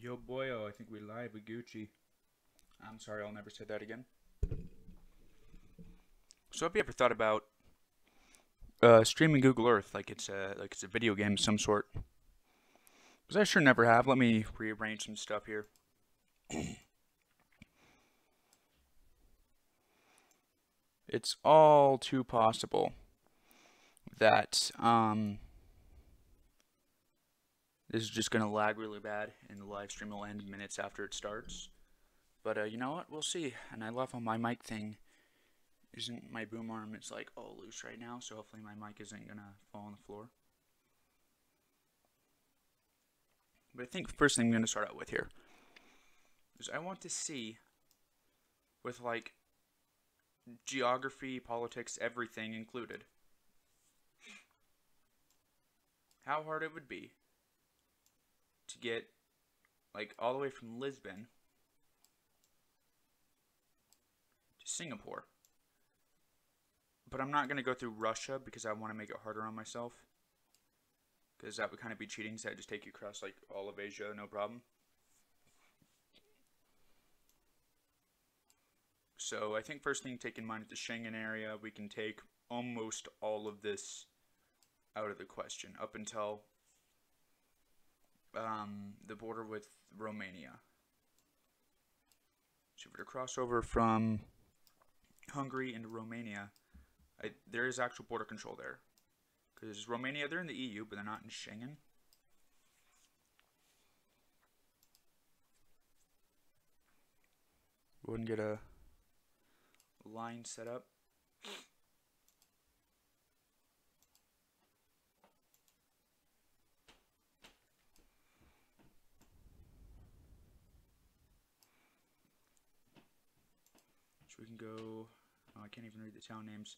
Yo boyo, I think we live with Gucci. I'm sorry, I'll never say that again. So have you ever thought about streaming Google Earth like it's a video game of some sort? Because I sure never have. Let me rearrange some stuff here. It's all too possible that this is just gonna lag really bad and the live stream will end minutes after it starts. But you know what? We'll see. And I love how my mic thing isn't my boom arm. It's like all loose right now, so hopefully my mic isn't gonna fall on the floor. But I think first thing I'm going to start out with here is I want to see, with like geography, politics, everything included, how hard it would be to get like all the way from Lisbon to Singapore. But I'm not going to go through Russia because I want to make it harder on myself. Because that would kind of be cheating, so I just take you across like all of Asia, no problem. So I think first thing to take in mind is the Schengen area. We can take almost all of this out of the question up until the border with Romania. So if we're to cross over from Hungary into Romania, there is actual border control there. Because Romania, they're in the EU, but they're not in Schengen. Go ahead and get a line set up. So we can go, oh, I can't even read the town names.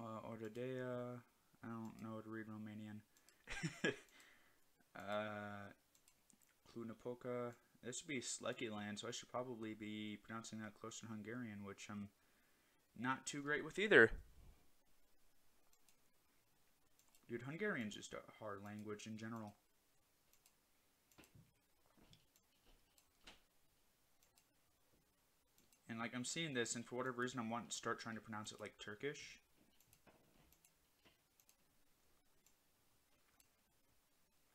Oradea, I don't know how to read Romanian. Cluj-Napoca. This would be Slecky land, so I should probably be pronouncing that close to Hungarian, which I'm not too great with either. Dude, Hungarian's just a hard language in general. And like I'm seeing this, and for whatever reason, I want to start trying to pronounce it like Turkish.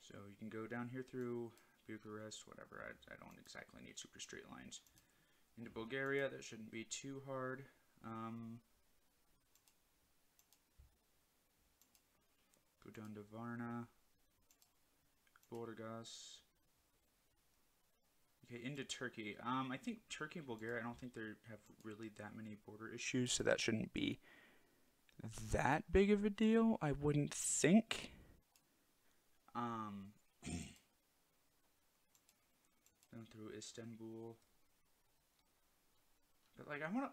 So you can go down here through Bucharest, whatever. I don't exactly need super straight lines. Into Bulgaria, that shouldn't be too hard. Go down to Varna, Burgas. Okay, into Turkey. I think Turkey and Bulgaria, I don't think they have really that many border issues, so that shouldn't be that big of a deal, I wouldn't think. Down through Istanbul. But like, I wanna.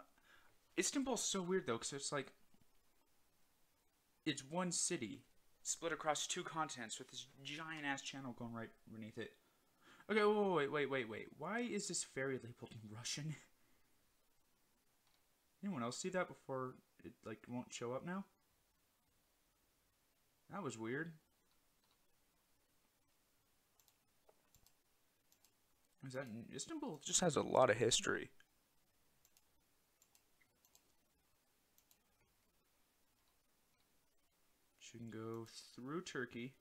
Istanbul's so weird though, because it's like. It's one city split across two continents with this giant ass channel going right beneath it. Okay, wait. Why is this ferry labeled in Russian? Anyone else see that before it like won't show up now? That was weird. Is that Istanbul? Just has a lot of history. So you can go through Turkey.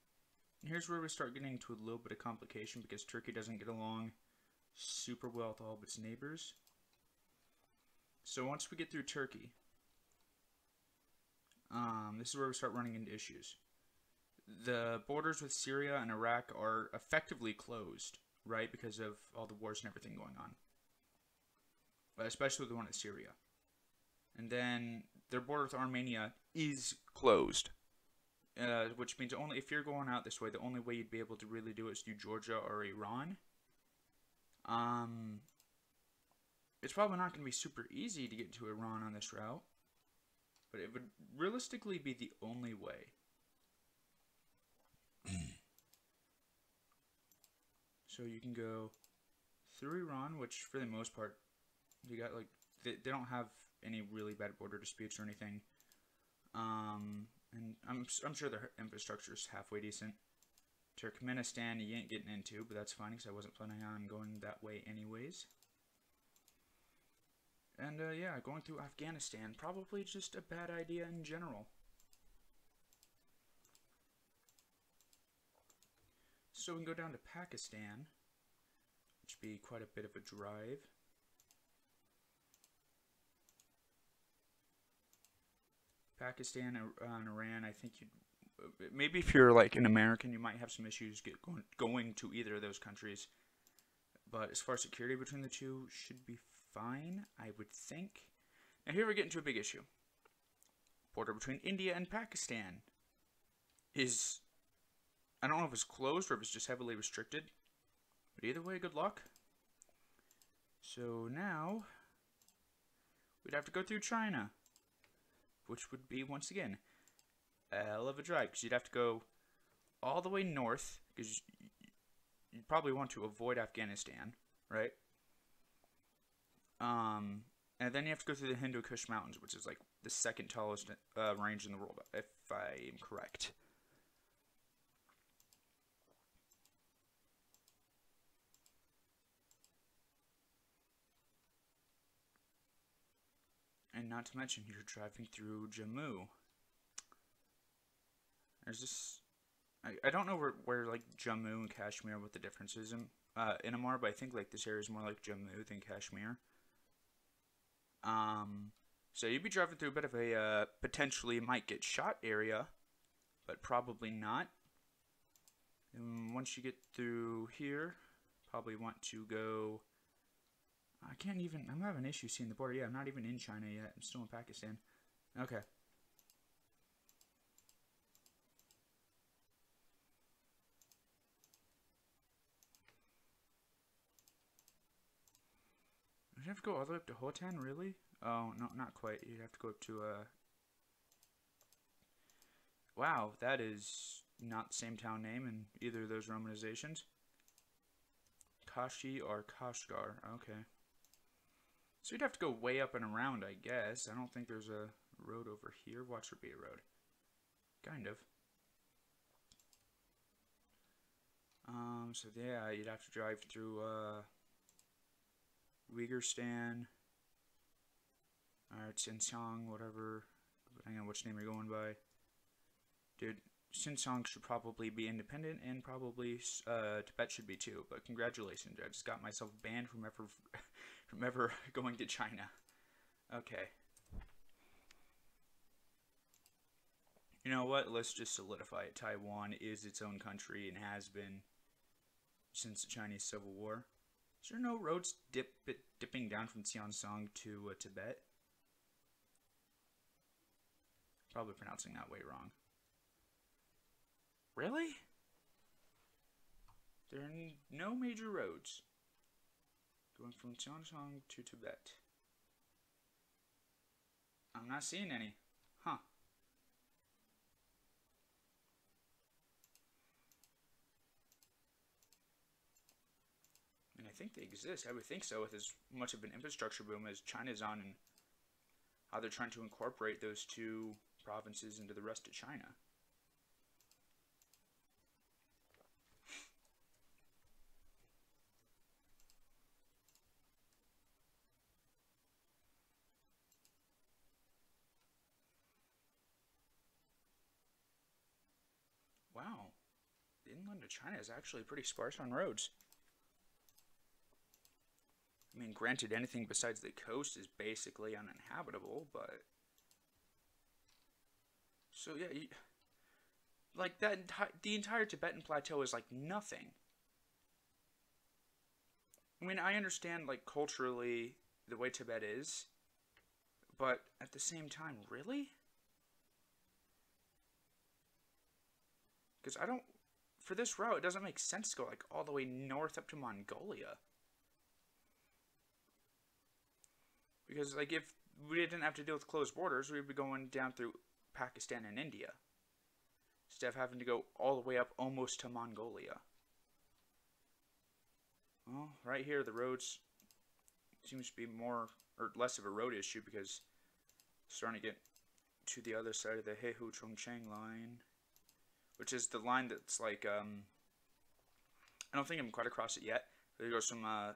And here's where we start getting into a little bit of complication because Turkey doesn't get along super well with all of its neighbors. So once we get through Turkey, this is where we start running into issues. The borders with Syria and Iraq are effectively closed, right, because of all the wars and everything going on. But especially the one with Syria. And then their border with Armenia is closed. Which means only if you're going out this way, the only way you'd be able to really do it is through Georgia or Iran. It's probably not going to be super easy to get to Iran on this route, but it would realistically be the only way. So you can go through Iran, which for the most part, you got like they don't have any really bad border disputes or anything. And I'm sure their infrastructure is halfway decent. Turkmenistan you ain't getting into, but that's fine because I wasn't planning on going that way anyways. And yeah, going through Afghanistan, probably just a bad idea in general. So we can go down to Pakistan, which would be quite a bit of a drive. Pakistan and Iran, I think you'd... Maybe if you're like an American, you might have some issues going to either of those countries. But as far as security between the two, should be fine, I would think. Now here we get into a big issue. Border between India and Pakistan is... I don't know if it's closed or if it's just heavily restricted. But either way, good luck. So now, we'd have to go through China. Which would be, once again, a hell of a drive. Because you'd have to go all the way north. Because you'd probably want to avoid Afghanistan, right? And then you have to go through the Hindu Kush Mountains, which is like the second tallest range in the world, if I am correct. And not to mention, you're driving through Jammu. There's this... I don't know where like Jammu and Kashmir, what the difference is in them are, but I think like this area is more like Jammu than Kashmir. So you'd be driving through a bit of a potentially might get shot area, but probably not. And once you get through here, probably want to go... I can't even... I'm having issues seeing the border. Yeah, I'm not even in China yet. I'm still in Pakistan. Okay. You'd have to go all the way up to Hotan, really? Oh, no, not quite. You'd have to go up to, Wow, that is not the same town name in either of those romanizations. Kashi or Kashgar. Okay. So you'd have to go way up and around, I guess. I don't think there's a road over here. Watch there be a road. Kind of. So yeah, you'd have to drive through, Uyghurstan, or Xinjiang, whatever, depending on which name you're going by. Dude, Xinjiang should probably be independent, and probably Tibet should be too. But congratulations, I just got myself banned from ever going to China. Okay. You know what? Let's just solidify it. Taiwan is its own country and has been since the Chinese Civil War. Is there no roads dipping down from Xinjiang to Tibet? Probably pronouncing that way wrong. Really? There are no major roads going from Xinjiang to Tibet. I'm not seeing any. Huh. I think they exist. I would think so, with as much of an infrastructure boom as China's on, and how they're trying to incorporate those two provinces into the rest of China. Wow. The inland of China is actually pretty sparse on roads. I mean, granted, anything besides the coast is basically uninhabitable, but... So, yeah, like, the entire Tibetan Plateau is, like, nothing. I mean, I understand, like, culturally, the way Tibet is, but at the same time, really? Because I don't... For this route, it doesn't make sense to go, like, all the way north up to Mongolia. Because, like, if we didn't have to deal with closed borders, we'd be going down through Pakistan and India, instead of having to go all the way up almost to Mongolia. Well, right here, the roads seems to be more, or less of a road issue, because it's starting to get to the other side of the Heihu-Chongqing line, which is the line that's, like, I don't think I'm quite across it yet. There goes some, I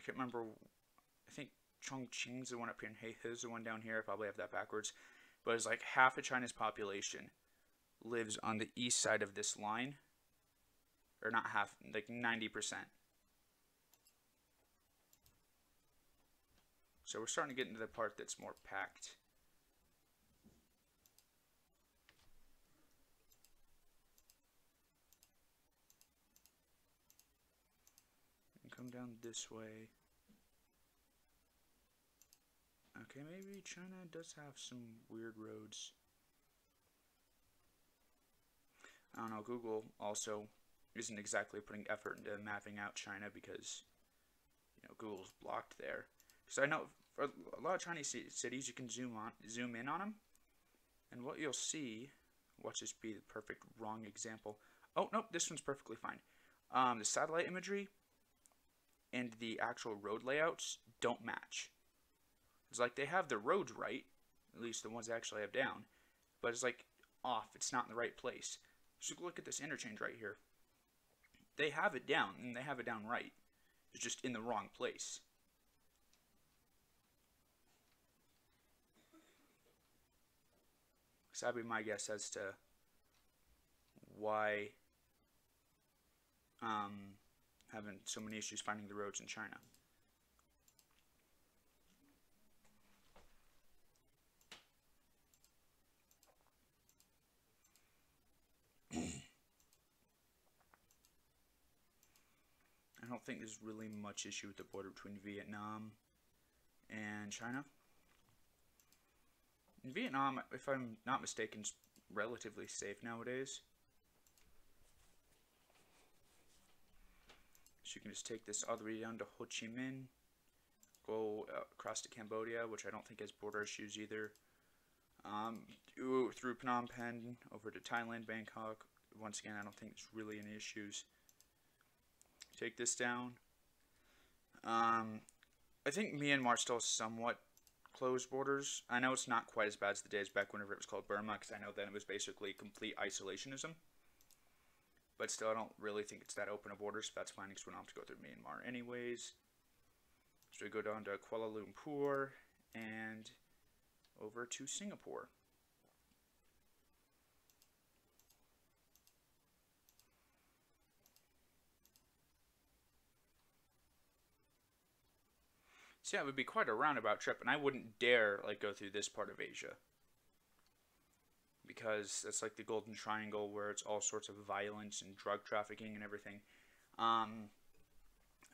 can't remember, I think Chongqing's the one up here, and Heihe's the one down here. I probably have that backwards. But it's like half of China's population lives on the east side of this line. Or not half, like 90%. So we're starting to get into the part that's more packed. And come down this way. Okay, maybe China does have some weird roads. I don't know, Google also isn't exactly putting effort into mapping out China because, you know, Google's blocked there. Because I know for a lot of Chinese cities, you can zoom in on them, and what you'll see, watch this be the perfect wrong example. Oh, nope, this one's perfectly fine. The satellite imagery and the actual road layouts don't match. It's like they have the roads right, at least the ones they actually have down, but it's like off, it's not in the right place. So look at this interchange right here. They have it down, and they have it down right. It's just in the wrong place. So that'd be my guess as to why having so many issues finding the roads in China. I don't think there's really much issue with the border between Vietnam and China. In Vietnam, if I'm not mistaken, is relatively safe nowadays. So you can just take this all the way down to Ho Chi Minh, go across to Cambodia, which I don't think has border issues either. Through Phnom Penh, over to Thailand, Bangkok. Once again, I don't think there's really any issues. Take this down. I think Myanmar still has somewhat closed borders. I know it's not quite as bad as the days back whenever it was called Burma, because I know then it was basically complete isolationism. But still, I don't really think it's that open of borders, so that's fine, because we don't have to go through Myanmar anyways. So we go down to Kuala Lumpur, and over to Singapore. So yeah, it would be quite a roundabout trip, and I wouldn't dare like go through this part of Asia. Because it's like the Golden Triangle where it's all sorts of violence and drug trafficking and everything.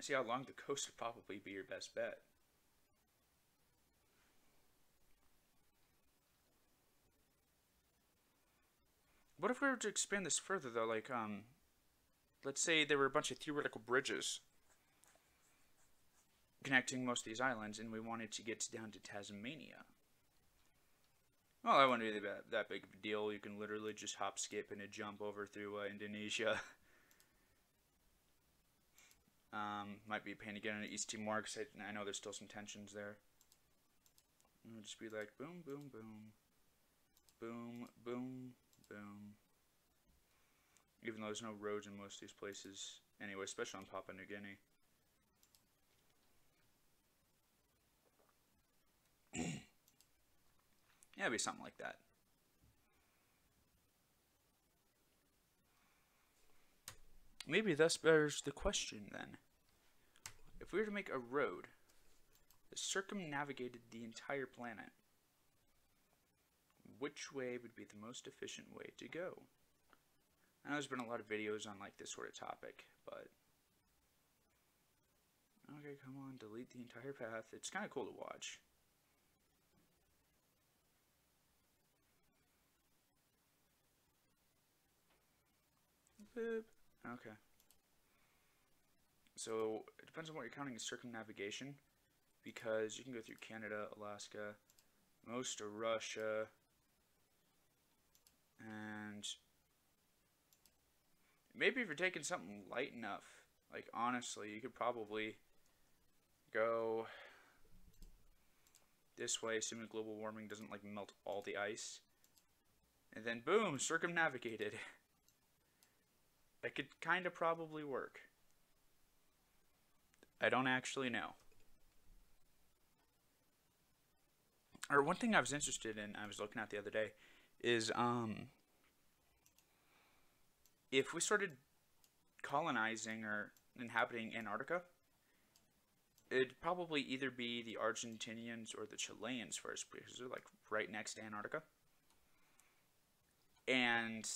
See, along the coast would probably be your best bet. What if we were to expand this further though? Like, let's say there were a bunch of theoretical bridges connecting most of these islands, and we wanted to get down to Tasmania. Well, that wouldn't be that big of a deal. You can literally just hop, skip, and a jump over through Indonesia. Might be a pain to get into East Timor, because I know there's still some tensions there. It would just be like boom, boom, boom. Boom, boom, boom. Even though there's no roads in most of these places. Anyway, especially on Papua New Guinea. Yeah, it'd be something like that. Maybe thus bears the question then. If we were to make a road that circumnavigated the entire planet, which way would be the most efficient way to go? I know there's been a lot of videos on like this sort of topic, but okay, come on, delete the entire path. It's kind of cool to watch. Boop. Okay. So it depends on what you're counting as circumnavigation, because you can go through Canada, Alaska, most of Russia, and maybe if you're taking something light enough, like honestly, you could probably go this way, assuming global warming doesn't like melt all the ice, and then boom, circumnavigated. That could kind of probably work. I don't actually know. Or one thing I was interested in, I was looking at the other day, is if we started colonizing or inhabiting Antarctica, it'd probably either be the Argentinians or the Chileans first, because they're like right next to Antarctica. And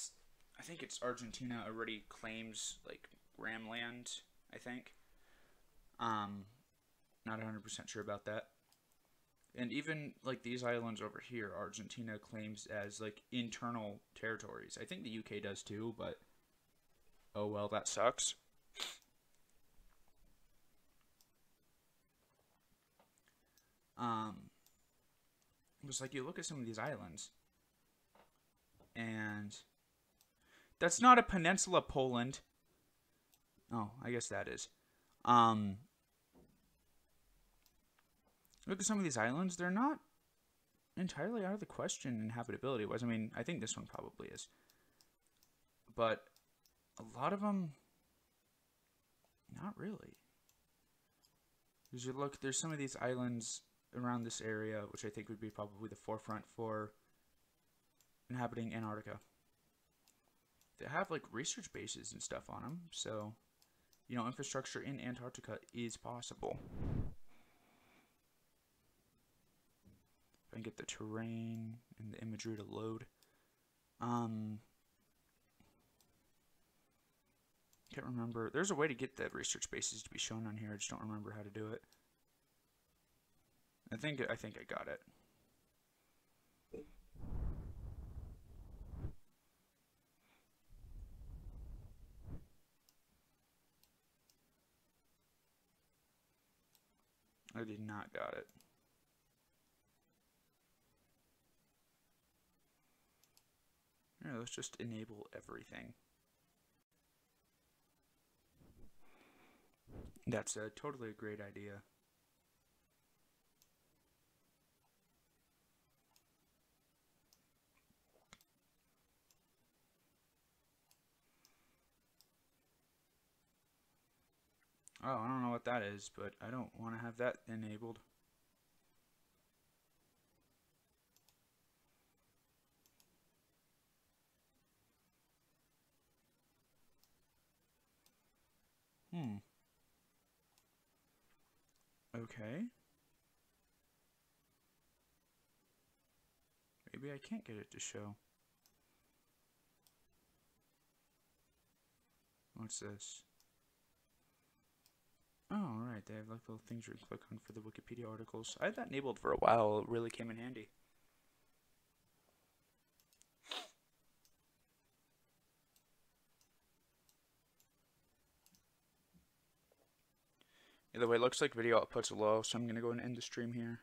I think it's Argentina already claims like Ram Land, I think. Not 100% sure about that. And even like these islands over here, Argentina claims as like internal territories. I think the UK does too, but oh well, that sucks. It was like you look at some of these islands, and that's not a peninsula, Poland. Oh, I guess that is. Look at some of these islands; they're not entirely out of the question inhabitability-wise. I mean, I think this one probably is, but a lot of them, not really. Because you look, there's some of these islands around this area, which I think would be probably the forefront for inhabiting Antarctica. They have like research bases and stuff on them, so you know, infrastructure in Antarctica is possible. If I can get the terrain and the imagery to load. Can't remember. There's a way to get the research bases to be shown on here. I just don't remember how to do it. I think I got it. I did not got it. Here, let's just enable everything. That's totally a great idea. Oh, I don't know what that is, but I don't want to have that enabled. Okay. Maybe I can't get it to show. What's this? Oh, alright, they have like little things you can click on for the Wikipedia articles. I had that enabled for a while, it really came in handy. Either way, it looks like video output's low, so I'm gonna go and end the stream here.